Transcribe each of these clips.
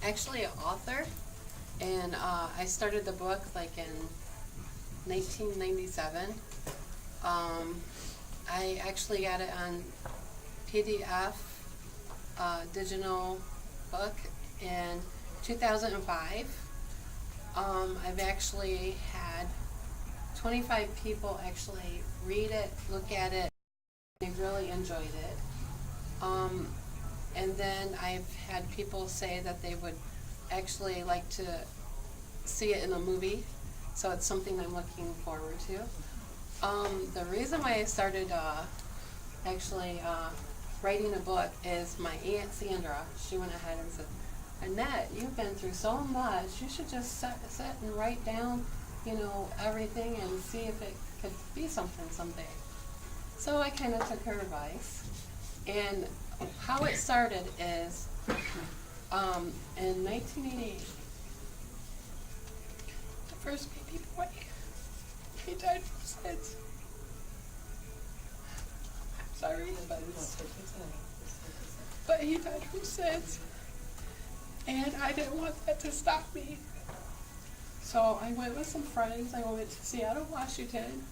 actually an author, and I started the book like in 1997. I actually got it on PDF, digital book in 2005. I've actually had 25 people actually read it, look at it. They really enjoyed it. And then I've had people say that they would actually like to see it in a movie, so it's something I'm looking forward to. The reason why I started actually writing a book is my Aunt Sandra. She went ahead and said, Annette, you've been through so much. You should just sit and write down, everything and see if it could be something someday. So I kind of took her advice. And how it started is in 1988, the first baby boy, he died from SIDS. Sorry, but he died from SIDS. And I didn't want that to stop me. So I went with some friends. I went to Seattle, Washington.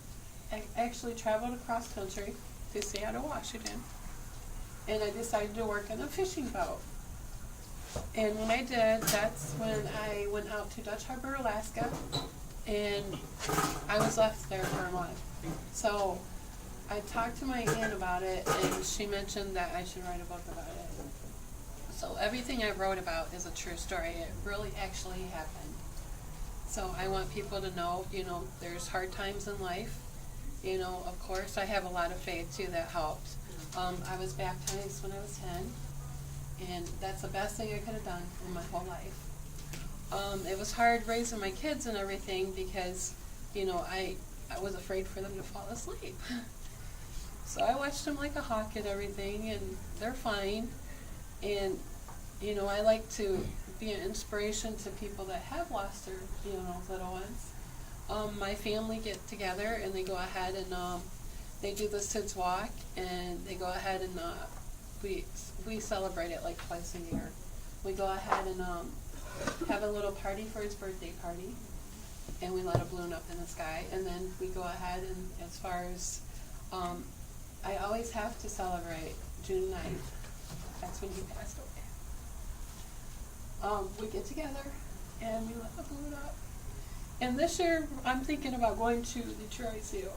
I actually traveled across country to Seattle, Washington. And I decided to work on a fishing boat. And when I did, that's when I went out to Dutch Harbor, Alaska. And I was left there for a month. So I talked to my aunt about it, and she mentioned that I should write a book about it. So everything I wrote about is a true story. It really actually happened. So I want people to know, there's hard times in life. Of course, I have a lot of faith too that helps. I was baptized when I was 10, and that's the best thing I could have done in my whole life. It was hard raising my kids and everything because, I was afraid for them to fall asleep. So I watched them like a hawk and everything, and they're fine. And, I like to be an inspiration to people that have lost their, little ones. My family get together and they go ahead and they do the SIDS walk, and they go ahead and we celebrate it like twice a year. We go ahead and have a little party for his birthday party, and we let a balloon up in the sky, and then we go ahead and as far as I always have to celebrate June 9th. That's when he passed away. We get together and we let the balloon up. And this year I'm thinking about going to the Detroit Zoo.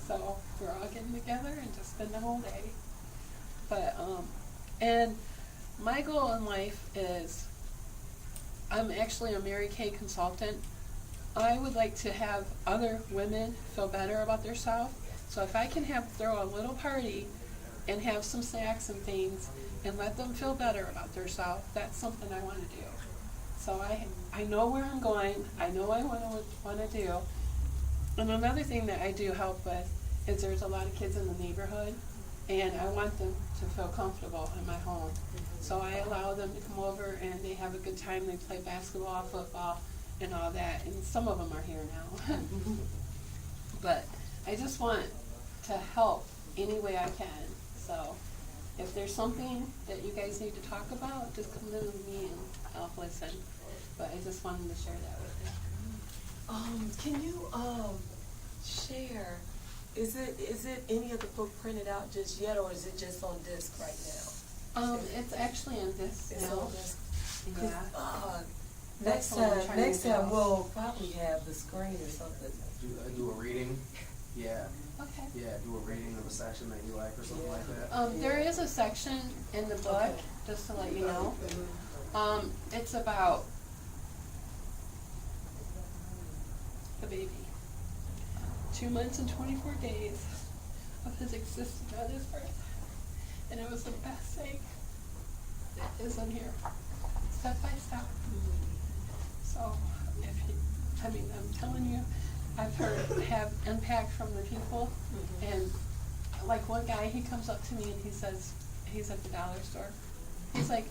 So we're all getting together and just spend the whole day. But and my goal in life is, I'm actually a Mary Kay consultant. I would like to have other women feel better about themselves. So if I can throw a little party and have some snacks and things and let them feel better about themselves, that's something I want to do. So I know where I'm going. I know what I want to do. And another thing that I do help with is there's a lot of kids in the neighborhood, and I want them to feel comfortable in my home. So I allow them to come over and they have a good time. They play basketball, football, and all that. And some of them are here now. But I just want to help any way I can. So if there's something that you guys need to talk about, just come to me and I'll listen. But I just wanted to share that with you. Can you share? Is it any of the book printed out just yet, or is it just on disc right now? It's actually on disc It's now. on disc. Yeah. Next time we'll probably have the screen or something. Do a reading. Yeah. Okay. Yeah, do a reading of a section that you like or something like that. There is a section in the book, Okay. just to let you know. It's about the baby. 2 months and 24 days of his existence on this earth. And it was the best thing that is in here, step by step. So, I'm telling you, I've have impact from the people. And like one guy, he comes up to me and he says, he's at the dollar store. He's like,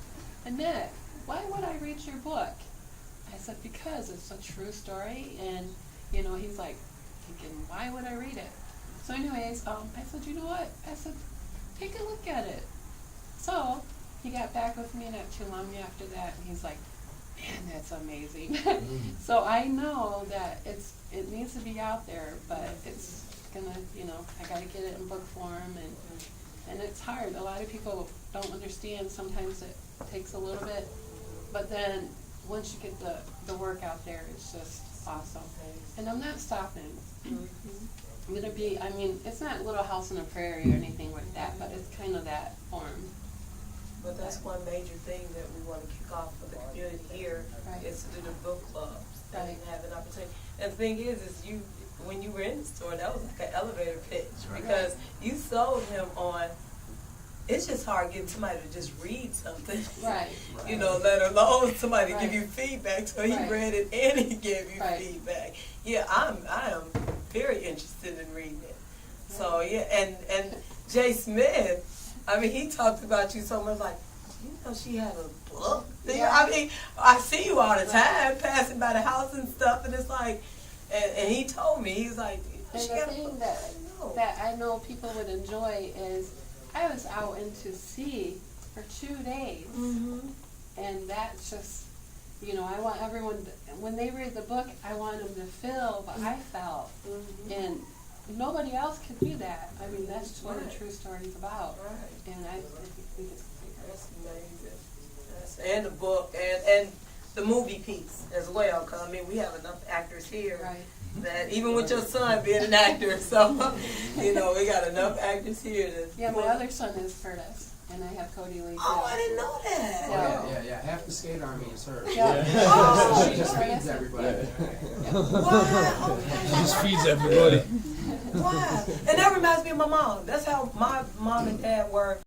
Annette, why would I read your book? I said, because it's a true story. And, he's like, thinking, why would I read it? So anyways, I said, you know what? I said, take a look at it. So he got back with me not too long after that, and he's like, man, that's amazing. So I know that it needs to be out there, but it's gonna, I gotta get it in book form, and it's hard. A lot of people don't understand. Sometimes it takes a little bit, but then once you get the work out there, it's just awesome. And I'm not stopping. I'm gonna be, it's not Little House on the Prairie or anything like that, but it's kind of that form. But that's one major thing that we want to kick off for the community here, Right. is to do the book clubs and Right. have an opportunity. And the thing is when you were in the store, that was like an elevator pitch, Right. because you sold him on, it's just hard getting somebody to just read something. Right. Let alone somebody to give Right. you feedback. So he Right. read it and he gave you Right. feedback. Yeah, I am very interested in reading it. So yeah, and Jay Smith, he talked about you so much, like, she had a book. Yeah. I see you all the time passing by the house and stuff, and it's like, and he told me, he's like, And she the got a thing book. that I know people would enjoy is I was out into sea for 2 days, Mm-hmm. and that's just, I want everyone, when they read the book, I want them to feel what I felt, Mm-hmm. and nobody else could do that. That's what Right. a true story is about, Right. and I think it's great. That's amazing. And the book and the movie piece as well, because we have enough actors here Right. that even with your son being an actor, so we got enough actors here to. Yeah, my other son is Curtis, and I have Cody Lee too. Oh, I didn't know that. Yeah. Yeah. Half the skate army is her. Yeah. Oh, She just feeds everybody. Wow. She just feeds everybody. Wow. And that reminds me of my mom. That's how my mom and dad were